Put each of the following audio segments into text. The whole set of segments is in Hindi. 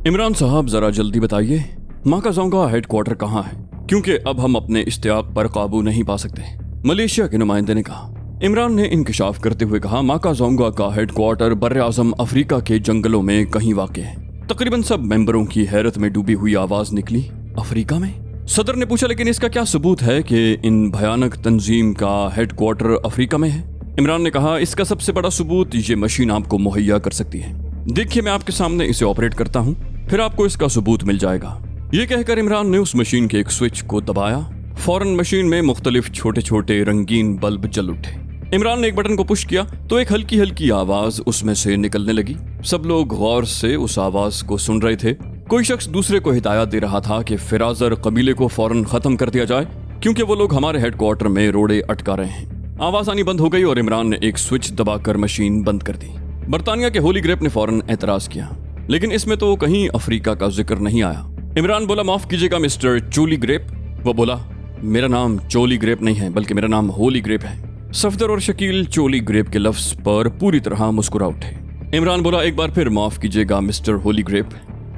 इमरान साहब जरा जल्दी बताइए, माकाज़ोंगा हेडक्वार्टर कहाँ है, क्योंकि अब हम अपने इश्तियाक पर काबू नहीं पा सकते, मलेशिया के नुमाइंदे ने कहा। इमरान ने इंकिशाफ करते हुए कहा, माकाज़ोंगा का हेडक्वार्टर बर्र-ए-आज़म अफ्रीका के जंगलों में कहीं वाक़ है। तकरीबन सब मेंबरों की हैरत में डूबी हुई आवाज निकली, अफ्रीका में? सदर ने पूछा, लेकिन इसका क्या सबूत है कि इन भयानक तंजीम का हेडक्वार्टर अफ्रीका में है? इमरान ने कहा, इसका सबसे बड़ा सबूत ये मशीन आपको मुहैया कर सकती है। देखिए, मैं आपके सामने इसे ऑपरेट करता हूँ, फिर आपको इसका सबूत मिल जाएगा। ये कहकर इमरान ने उस मशीन के एक स्विच को दबाया। फौरन मशीन में मुख्तलिफ छोटे छोटे रंगीन बल्ब जल उठे। इमरान ने एक बटन को पुश किया तो एक हल्की हल्की आवाज उसमें से निकलने लगी। सब लोग गौर से उस आवाज को सुन रहे थे। कोई शख्स दूसरे को हिदायत दे रहा था कि फिराजर कबीले को फौरन खत्म कर दिया जाए, क्योंकि वो लोग हमारे हेडक्वार्टर में रोड़े अटका रहे हैं। आवाज आनी बंद हो गई और इमरान ने एक स्विच दबाकर मशीन बंद कर दी। बरतानिया के होली ग्रेप ने फौरन एतराज किया, लेकिन इसमें तो कहीं अफ्रीका का जिक्र नहीं आया। इमरान बोला, माफ कीजिएगा मिस्टर चोली ग्रेप। वो बोला, मेरा नाम चोली ग्रेप नहीं है, बल्कि मेरा नाम होली ग्रेप है। सफदर और शकील चोली ग्रेप के लफ्ज पर पूरी तरह मुस्कुरा उठे। इमरान बोला, एक बार फिर माफ कीजिएगा मिस्टर होली ग्रेप,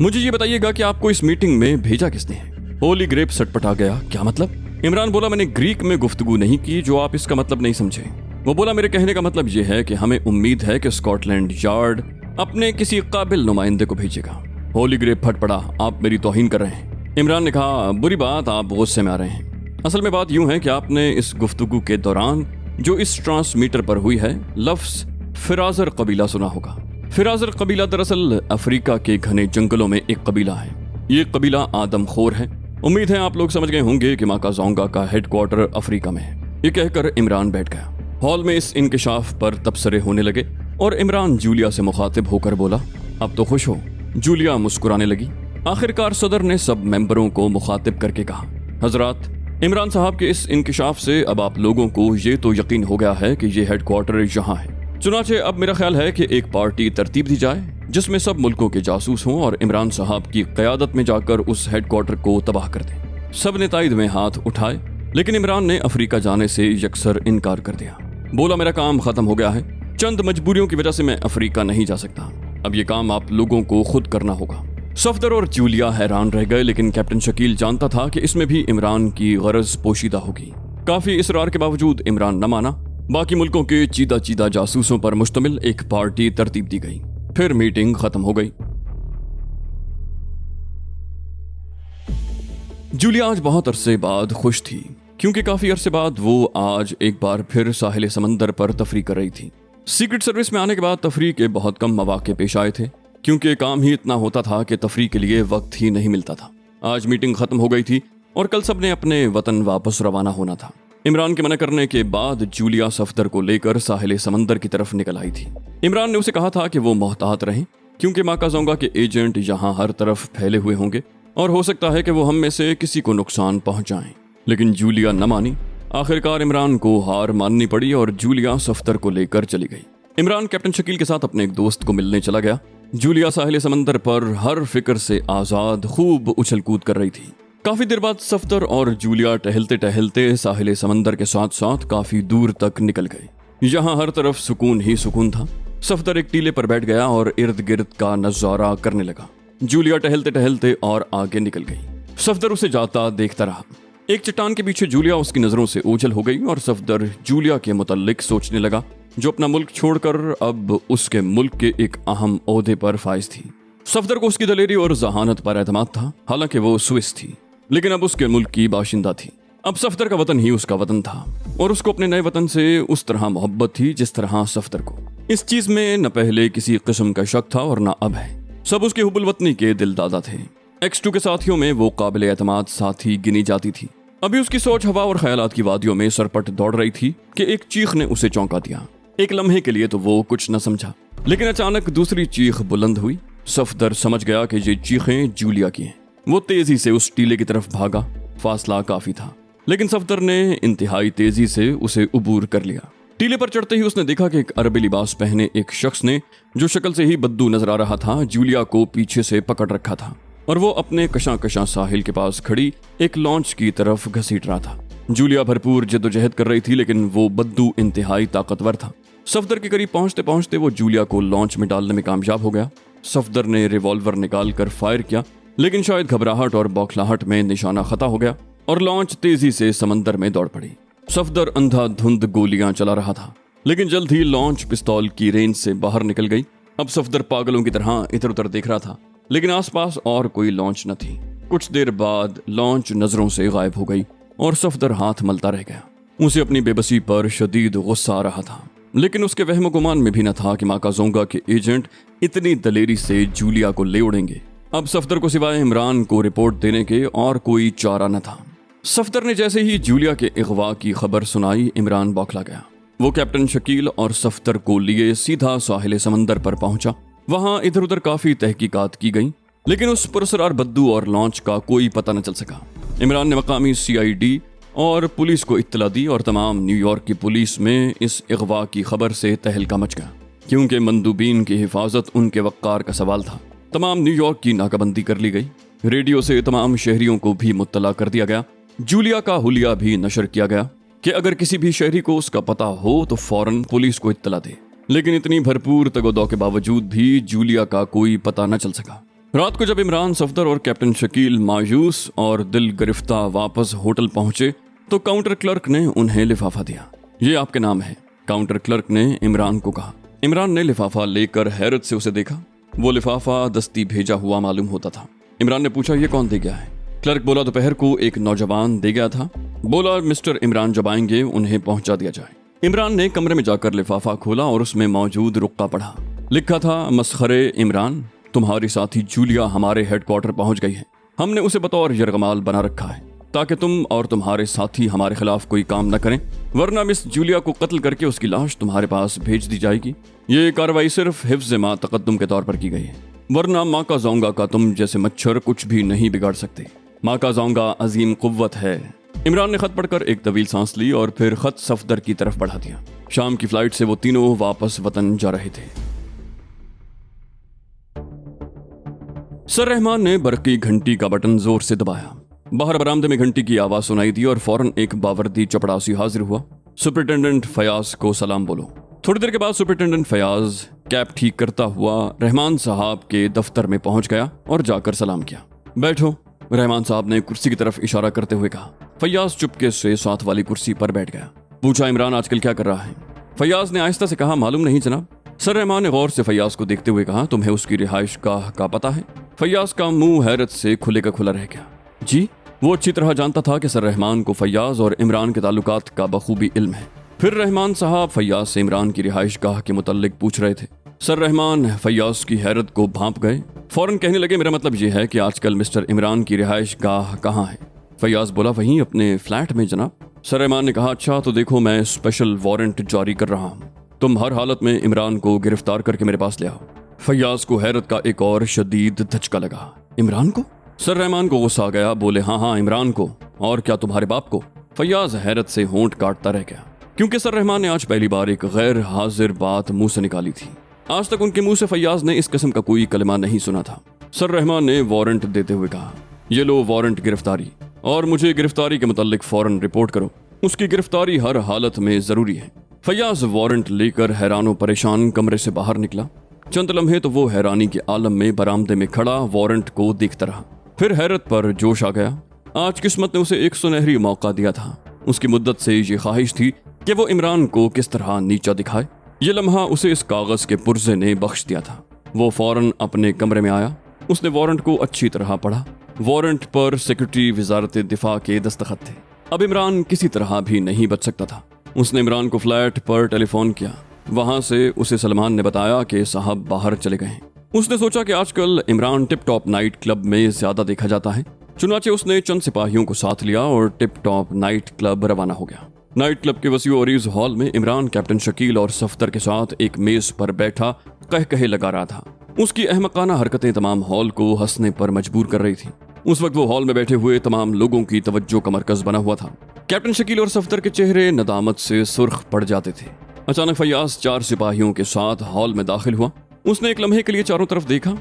मुझे ये बताइएगा कि आपको इस मीटिंग में भेजा किसने है? होली ग्रेप सटपटा गया, क्या मतलब? इमरान बोला, मैंने ग्रीक में गुफ्तगू नहीं की जो आप इसका मतलब नहीं समझे। वो बोला, मेरे कहने का मतलब यह है कि हमें उम्मीद है कि स्कॉटलैंड यार्ड अपने किसी काबिल नुमाइंदे को भेजेगा। होली ग्रेप फट पड़ा, आप मेरी तौहीन कर रहे हैं। इमरान ने कहा, बुरी बात, आप गुस्से में आ रहे हैं। असल में बात यूं है कि आपने इस गुफ्तगू के दौरान जो इस ट्रांसमीटर पर हुई है, लफ्ज फिराजर कबीला सुना होगा। फिराजर कबीला दरअसल अफ्रीका के घने जंगलों में एक कबीला है। ये कबीला आदमखोर है। उम्मीद है आप लोग समझ गए होंगे कि माकाज़ोंगा का हेडक्वार्टर अफ्रीका में है। ये कहकर इमरान बैठ गया। हॉल में इस इंकिशाफ पर तबसरे होने लगे और इमरान जूलिया से मुखातिब होकर बोला, अब तो खुश हो? जूलिया मुस्कुराने लगी। आखिरकार सदर ने सब मेंबरों को मुखातिब करके कहा, हजरात, इमरान साहब के इस इंकिशाफ से अब आप लोगों को ये तो यकीन हो गया है कि ये हेडक्वार्टर यहाँ है। चुनाचे अब मेरा ख्याल है कि एक पार्टी तरतीब दी जाए जिसमें सब मुल्कों के जासूस हों और इमरान साहब की क़यादत में जाकर उस हेडक्वार्टर को तबाह कर दें। सब ने तायद में हाथ उठाए, लेकिन इमरान ने अफ्रीका जाने से यकसर इनकार कर दिया। बोला, मेरा काम खत्म हो गया है, चंद मजबूरियों की वजह से मैं अफ्रीका नहीं जा सकता। अब ये काम आप लोगों को खुद करना होगा। सफदर और जूलिया हैरान रह गए, लेकिन कैप्टन शकील जानता था कि इसमें भी इमरान की गरज पोशीदा होगी। काफी इसरार के बावजूद इमरान न माना। बाकी मुल्कों के चीदा चीदा जासूसों पर मुश्तमिल एक पार्टी तरतीब दी गई। फिर मीटिंग खत्म हो गई। जूलिया आज बहुत अरसे बाद खुश थी, क्योंकि काफी अरसे बाद वो आज एक बार फिर साहिल समंदर पर तफरी कर रही थी। सीक्रेट सर्विस में आने के बाद तफरी के बहुत कम मौके पेश आए थे, क्योंकि काम ही इतना होता था कि तफरी के लिए वक्त ही नहीं मिलता था। आज मीटिंग खत्म हो गई थी और कल सब ने अपने वतन वापस रवाना होना था। इमरान के मना करने के बाद जूलिया सफदर को लेकर साहिल समंदर की तरफ निकल आई थी। इमरान ने उसे कहा था कि वो मोहतात रहें, क्योंकि माकाज़ोंगा के एजेंट यहाँ हर तरफ फैले हुए होंगे और हो सकता है कि वो हम में से किसी को नुकसान पहुंचाएं। लेकिन जूलिया न मानी। आखिरकार इमरान को हार माननी पड़ी और जूलिया सफदर को लेकर चली गई। इमरान कैप्टन शकील के साथ अपने एक दोस्त को मिलने चला गया। जूलिया साहिल समंदर पर हर फिक्र से आजाद खूब उछल कूद कर रही थी। काफी देर बाद सफदर और जूलिया टहलते टहलते साहिल समंदर के साथ साथ काफी दूर तक निकल गए। यहाँ हर तरफ सुकून ही सुकून था। सफदर एक टीले पर बैठ गया और इर्द गिर्द का नजारा करने लगा। जूलिया टहलते टहलते और आगे निकल गई। सफदर उसे जाता देखता रहा। एक चट्टान के पीछे जूलिया उसकी नजरों से ओझल हो गई और सफदर जूलिया के मुतल्लिक सोचने लगा, जो अपना मुल्क छोड़कर अब उसके मुल्क के एक अहम ओहदे पर फाइज थी। सफदर को उसकी दलेरी और जहानत पर एतमाद था। हालांकि वो स्विस थी, लेकिन अब उसके मुल्क की बाशिंदा थी। अब सफदर का वतन ही उसका वतन था और उसको अपने नए वतन से उस तरह मोहब्बत थी जिस तरह सफदर को। इस चीज में न पहले किसी किस्म का शक था और न अब है। सब उसके हुबुल वतनी के दिलदादा थे। X2 के साथियों में वो काबिल एतमाद साथी गिनी जाती थी। अभी उसकी सोच हवा और ख्यालात की वादियों में सरपट दौड़ रही थी कि एक चीख ने उसे चौंका दिया। एक लम्हे के लिए तो वो कुछ न समझा, लेकिन अचानक दूसरी चीख बुलंद हुई। सफदर समझ गया कि ये चीखें जूलिया की हैं। वो तेजी से उस टीले की तरफ भागा। फासला काफी था, लेकिन सफदर ने इंतहाई तेजी से उसे उबूर कर लिया। टीले पर चढ़ते ही उसने देखा कि एक अरबी लिबास पहने एक शख्स ने, जो शक्ल से ही बद्दू नजर आ रहा था, जूलिया को पीछे से पकड़ रखा था और वो अपने कशां साहिल के पास खड़ी एक लॉन्च की तरफ घसीट रहा था। जूलिया भरपूर जद्दोजहद कर रही थी, लेकिन वो बद्दू इंतहाई ताकतवर था। सफदर के करीब पहुंचते पहुंचते वो जूलिया को लॉन्च में डालने में कामयाब हो गया। सफदर ने रिवॉल्वर निकालकर फायर किया, लेकिन शायद घबराहट और बौखलाहट में निशाना खता हो गया और लॉन्च तेजी से समंदर में दौड़ पड़ी। सफदर अंधाधुंध गोलियां चला रहा था, लेकिन जल्द ही लॉन्च पिस्तौल की रेंज से बाहर निकल गई। अब सफदर पागलों की तरह इधर उधर देख रहा था, लेकिन आसपास और कोई लॉन्च न थी। कुछ देर बाद लॉन्च नजरों से गायब हो गई और सफदर हाथ मलता रह गया। उसे अपनी बेबसी पर शदीद गुस्सा आ रहा था, लेकिन उसके वहम गुमान में भी न था कि माकाज़ोंगा के एजेंट इतनी दलेरी से जूलिया को ले उड़ेंगे। अब सफदर को सिवाय इमरान को रिपोर्ट देने के और कोई चारा न था। सफदर ने जैसे ही जूलिया के अगवा की खबर सुनाई, इमरान बौखला गया। वो कैप्टन शकील और सफदर को लिए सीधा साहिल समंदर पर पहुंचा। वहां इधर उधर काफी तहकीकात की गई, लेकिन उस पुरस्कार बद्दू और लॉन्च का कोई पता न चल सका। इमरान ने मकामी CID और पुलिस को इत्तला दी और तमाम न्यूयॉर्क की पुलिस में इस अगवा की खबर से तहलका मच गया, क्योंकि मंदूबीन की हिफाजत उनके वक़ार का सवाल था। तमाम न्यूयॉर्क की नाकाबंदी कर ली गई। रेडियो से तमाम शहरियों को भी मुत्तला कर दिया गया। जूलिया का हुलिया भी नशर किया गया कि अगर किसी भी शहरी को उसका पता हो तो फौरन पुलिस को इत्तला दे। लेकिन इतनी भरपूर तगोदौ के बावजूद भी जूलिया का कोई पता न चल सका। रात को जब इमरान, सफदर और कैप्टन शकील मायूस और दिल गिरफ्ता वापस होटल पहुंचे तो काउंटर क्लर्क ने उन्हें लिफाफा दिया। ये आपके नाम है, काउंटर क्लर्क ने इमरान को कहा। इमरान ने लिफाफा लेकर हैरत से उसे देखा। वो लिफाफा दस्ती भेजा हुआ मालूम होता था। इमरान ने पूछा, ये कौन दे गया है? क्लर्क बोला, दोपहर को एक नौजवान दे गया था। बोला, मिस्टर इमरान जब आएंगे उन्हें पहुंचा दिया जाए। इमरान ने कमरे में जाकर लिफाफा खोला और उसमें मौजूद रुक्का पढ़ा। लिखा था, मसखरे इमरान, तुम्हारी साथी जूलिया हमारे हेडक्वार्टर पहुंच गई है। हमने उसे बतौर यरगमाल बना रखा है ताकि तुम और तुम्हारे साथी हमारे खिलाफ कोई काम न करें, वरना मिस जूलिया को कत्ल करके उसकी लाश तुम्हारे पास भेज दी जाएगी। ये कार्रवाई सिर्फ हिफ्ज़ मा तकद्दुम के तौर पर की गई है, वरना माकाज़ोंगा का तुम जैसे मच्छर कुछ भी नहीं बिगाड़ सकते। माकाज़ोंगा अजीम कुव्वत है। इमरान ने खत पढ़कर एक तवील सांस ली और फिर खत सफदर की तरफ बढ़ा दिया। शाम की फ्लाइट से वो तीनों वापस वतन जा रहे थे। सर रहमान ने बरकी घंटी का बटन जोर से दबाया। बाहर बरामदे में घंटी की आवाज सुनाई दी और फौरन एक बावर्दी चपड़ासी हाजिर हुआ। सुपरिटेंडेंट फयाज को सलाम बोलो। थोड़ी देर के बाद सुपरिटेंडेंट फयाज कैप ठीक करता हुआ रहमान साहब के दफ्तर में पहुंच गया और जाकर सलाम किया। बैठो, रहमान साहब ने कुर्सी की तरफ इशारा करते हुए कहा। फयाज चुपके से साथ वाली कुर्सी पर बैठ गया। पूछा, इमरान आजकल क्या कर रहा है? फयाज ने आहिस्ता से कहा, मालूम नहीं जनाब। सर रहमान ने गौर से फयाज को देखते हुए कहा, तुम्हें उसकी रिहाइश गाह का पता है? फयाज का मुंह हैरत से खुले का खुला रह गया। जी? वो अच्छी तरह जानता था कि सर रहमान को फयाज और इमरान के ताल्लुकात का बखूबी इल्म है। फिर रहमान साहब फयाज से इमरान की रिहाइश गाह के मुतल्लिक पूछ रहे थे। सर रहमान फयाज की हैरत को भांप गए। फौरन कहने लगे, मेरा मतलब यह है कि आजकल मिस्टर इमरान की रिहाइश गाह कहाँ है? फयाज बोला, वहीं अपने फ्लैट में जनाब। सर रहमान ने कहा, अच्छा तो देखो, मैं स्पेशल वारंट जारी कर रहा हूँ। तुम हर हालत में इमरान को गिरफ्तार करके मेरे पास ले आओ। फयाज को हैरत का एक और शदीद धचका लगा। इमरान को? सर रहमान को गुस्सा आ गया। बोले, हाँ इमरान को, और क्या तुम्हारे बाप को? फयाज हैरत से होंठ काटता रह गया, क्योंकि सर रहमान ने आज पहली बार एक गैर हाजिर बात मुंह से निकाली थी। आज तक उनके मुंह से फयाज ने इस किस्म का कोई कलमा नहीं सुना था। सर रहमान ने वारंट देते हुए कहा, ये लो वारंट गिरफ्तारी, और मुझे गिरफ्तारी के मुताल्लिक फौरन रिपोर्ट करो। उसकी गिरफ्तारी हर हालत में जरूरी है। फयाज वारंट लेकर हैरानो परेशान कमरे से बाहर निकला। चंद लम्हे तो वो हैरानी के आलम में बरामदे में खड़ा वारंट को देखता रहा। फिर हैरत पर जोश आ गया। आज किस्मत ने उसे एक सुनहरी मौका दिया था। उसकी मुद्दत से ये ख्वाहिश थी कि वो इमरान को किस तरह नीचा दिखाए। ये लम्हा उसे इस कागज के पुर्जे ने बख्श दिया था। वो फौरन अपने कमरे में आया। उसने वारंट को अच्छी तरह पढ़ा। वारंट पर सेक्रेटरी वजारत दिफा के दस्तखत थे। अब इमरान किसी तरह भी नहीं बच सकता था। उसने इमरान को फ्लैट पर टेलीफोन किया। वहां से उसे सलमान ने बताया कि साहब बाहर चले गए हैं। उसने सोचा कि आजकल Imran tip top night club में ज्यादा देखा जाता है। चुनाचे उसने चंद सिपाहियों को साथ लिया और टिप टॉप नाइट क्लब रवाना हो गया। नाइट क्लब के वसीओ अरीज हॉल में इमरान कैप्टन शकील और सफदर के साथ एक मेज पर बैठा कह लगा रहा था। उसकी अहमकाना हरकतें तमाम हॉल को हंसने पर मजबूर कर रही थी। उस वक्त वो हॉल में बैठे हुए तमाम लोगों की तवज्जो का मरकज बना हुआ था। कैप्टन शकील और सफदर के चेहरे नदामत से सुर्ख पड़ जाते थे। अचानक फयाज 4 सिपाहियों के साथ हॉल में दाखिल हुआ। उसने एक लम्हे के लिए चारों तरफ देखा।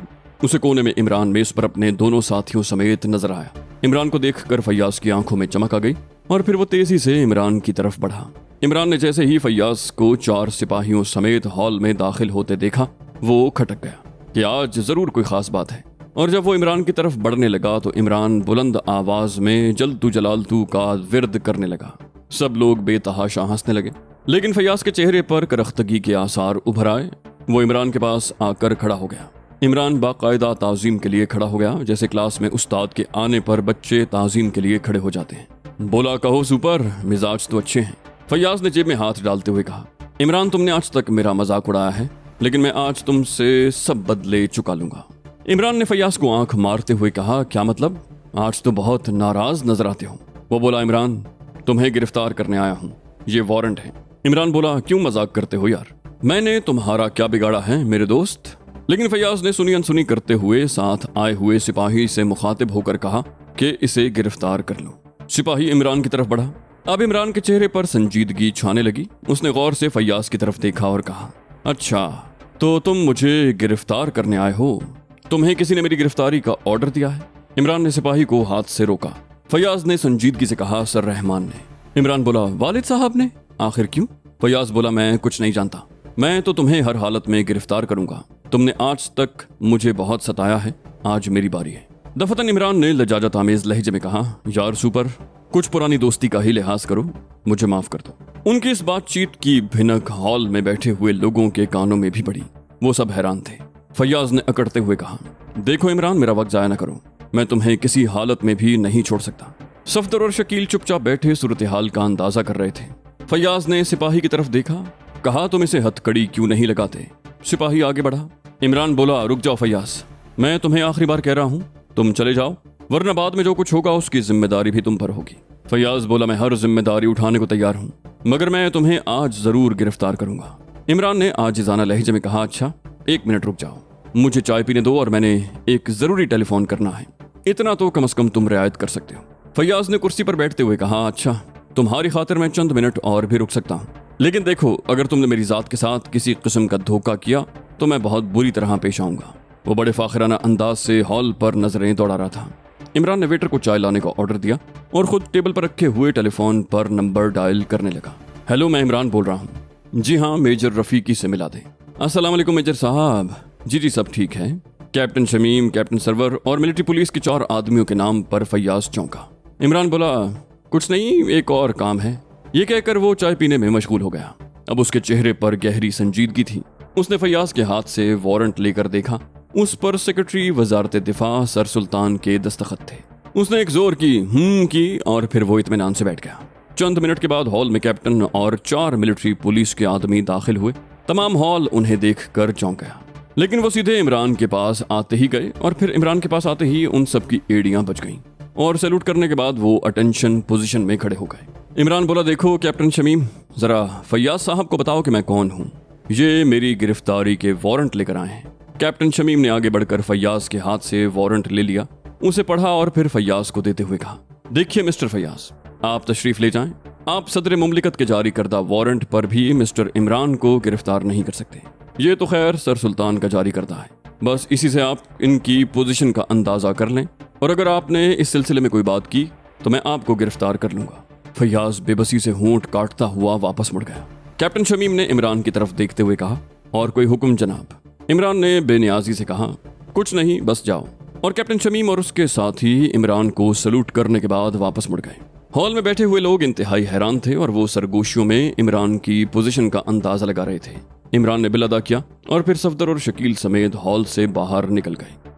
उसे कोने में इमरान मेज पर अपने दोनों साथियों समेत नजर आया। इमरान को देखकर फयाज की आंखों में चमक आ गई और फिर वो तेजी से इमरान की तरफ बढ़ा। इमरान ने जैसे ही फयाज को 4 सिपाहियों समेत हॉल में दाखिल होते देखा, वो खटक गया। कि आज ज़रूर कोई ख़ास बात है। और जब वो इमरान की तरफ बढ़ने लगा तो इमरान बुलंद आवाज में जलतू जलालतू का विर्द करने लगा। सब लोग बेतहाशा हंसने लगे, लेकिन फैयाज के चेहरे पर करख्तगी के आसार उभर आए। वो इमरान के पास आकर खड़ा हो गया। इमरान बाकायदा ताज़ीम के लिए खड़ा हो गया, जैसे क्लास में उस्ताद के आने पर बच्चे ताज़ीम के लिए खड़े हो जाते हैं। बोला, कहो सुपर, मिजाज तो अच्छे हैं। फैयाज ने जेब में हाथ डालते हुए कहा, इमरान तुमने आज तक मेरा मजाक उड़ाया है, लेकिन मैं आज तुमसे सब बदले चुका लूंगा। इमरान ने फैयाज को आंख मारते हुए कहा, क्या मतलब? आज तो बहुत नाराज नजर आते हो। वो बोला, इमरान तुम्हें गिरफ्तार करने आया हूँ, ये वारंट है। इमरान बोला, क्यों मजाक करते हो यार, मैंने तुम्हारा क्या बिगाड़ा है मेरे दोस्त? लेकिन फैयाज ने सुनी अनसुनी करते हुए साथ आए हुए सिपाही से मुखातिब होकर कहा कि इसे गिरफ्तार कर लो। सिपाही इमरान की तरफ बढ़ा। अब इमरान के चेहरे पर संजीदगी छाने लगी। उसने गौर से फैयाज की तरफ देखा और कहा, अच्छा तो तुम मुझे गिरफ्तार करने आए हो? तुम्हें किसी ने मेरी गिरफ्तारी का ऑर्डर दिया है? इमरान ने सिपाही को हाथ से रोका। फैयाज ने संजीदगी से कहा, सर रहमान ने। इमरान बोला, वालिद साहब ने? आखिर क्यों? फैयाज बोला, मैं कुछ नहीं जानता, मैं तो तुम्हें हर हालत में गिरफ्तार करूंगा। तुमने आज तक मुझे बहुत सताया है, आज मेरी बारी है। दफतन इमरान ने लजाजत आमेज लहजे में कहा, यार सुपर, कुछ पुरानी दोस्ती का ही लिहाज करो, मुझे माफ कर दो। उनकी इस बातचीत की भिनक हॉल में बैठे हुए लोगों के कानों में भी पड़ी। वो सब हैरान थे। फैयाज ने अकड़ते हुए कहा, देखो इमरान, मेरा वक्त जाया न करो, मैं तुम्हें किसी हालत में भी नहीं छोड़ सकता। सफदर और शकील चुपचाप बैठे सूरत हाल का अंदाजा कर रहे थे। फैयाज ने सिपाही की तरफ देखा, कहा, तुम इसे हथकड़ी क्यों नहीं लगाते? सिपाही आगे बढ़ा। इमरान बोला, रुक जाओ फैयाज, मैं तुम्हें आखिरी बार कह रहा हूँ, तुम चले जाओ, वरना बाद में जो कुछ होगा उसकी जिम्मेदारी भी तुम पर होगी। फैयाज बोला, मैं हर जिम्मेदारी उठाने को तैयार हूँ, मगर मैं तुम्हें आज जरूर गिरफ्तार करूंगा। इमरान ने आजिज़ाना लहजे में कहा, अच्छा 1 मिनट रुक जाओ, मुझे चाय पीने दो और मैंने एक जरूरी टेलीफोन करना है, इतना तो कम से कम तुम रियायत कर सकते हो। फैयाज ने कुर्सी पर बैठते हुए कहा, अच्छा तुम्हारी खातिर मैं चंद मिनट और भी रुक सकता हूँ, लेकिन देखो अगर तुमने मेरी जात के साथ किसी किस्म का धोखा किया तो मैं बहुत बुरी तरह पेश आऊंगा। वो बड़े फाखिराना अंदाज से हॉल पर नजरें दौड़ा रहा था। इमरान ने वेटर को चाय लाने का ऑर्डर दिया और खुद टेबल पर रखे हुए टेलीफोन पर नंबर डायल करने लगा। हेलो, मैं इमरान बोल रहा हूँ। जी हाँ, मेजर रफीकी से मिला दे। अस्सलाम वालेकुम मेजर साहब। जी सब ठीक है। कैप्टन शमीम, कैप्टन सरवर और मिलिट्री पुलिस के 4 आदमियों के नाम पर फैयाज चौंका। इमरान बोला, कुछ नहीं, एक और काम है। ये कहकर वो चाय पीने में मशगूल हो गया। अब उसके चेहरे पर गहरी संजीदगी थी। उसने फैयाज के हाथ से वारंट लेकर देखा। उस पर सेक्रेटरी वजारत दिफा सर सुल्तान के दस्तखत थे। उसने एक जोर की और फिर वो इत्मीनान से बैठ गया। चंद मिनट के बाद हॉल में कैप्टन और 4 मिलिट्री पुलिस के आदमी दाखिल हुए। तमाम हॉल उन्हें देखकर चौंक गया, लेकिन वो सीधे इमरान के पास आते ही गए और फिर इमरान के पास आते ही उन सबकी एड़ियां बच गईं और सैल्यूट करने के बाद वो अटेंशन पोजीशन में खड़े हो गए। इमरान बोला, देखो कैप्टन शमीम, जरा फैयाज साहब को बताओ कि मैं कौन हूँ। ये मेरी गिरफ्तारी के वारंट लेकर आए हैं। कैप्टन शमीम ने आगे बढ़कर फैयाज के हाथ से वारंट ले लिया, उसे पढ़ा और फिर फैयाज को देते हुए कहा, देखिए मिस्टर फैयाज, आप तशरीफ ले जाएं। आप सदर मुमलिकत के जारी करदा वारंट पर भी मिस्टर इमरान को गिरफ्तार नहीं कर सकते। ये तो खैर सर सुल्तान का जारी करदा है, बस इसी से आप इनकी पोजीशन का अंदाजा कर लें, और अगर आपने इस सिलसिले में कोई बात की तो मैं आपको गिरफ्तार कर लूंगा। फैयाज बेबसी से होंठ काटता हुआ वापस मुड़ गया। कैप्टन शमीम ने इमरान की तरफ देखते हुए कहा, और कोई हुक्म जनाब? इमरान ने बेनियाजी से कहा, कुछ नहीं, बस जाओ। और कैप्टन शमीम और उसके साथी इमरान को सलूट करने के बाद वापस मुड़ गए। हॉल में बैठे हुए लोग इंतहाई हैरान थे और वो सरगोशियों में इमरान की पोजीशन का अंदाजा लगा रहे थे। इमरान ने बिल अदा किया और फिर सफदर और शकील समेत हॉल से बाहर निकल गए।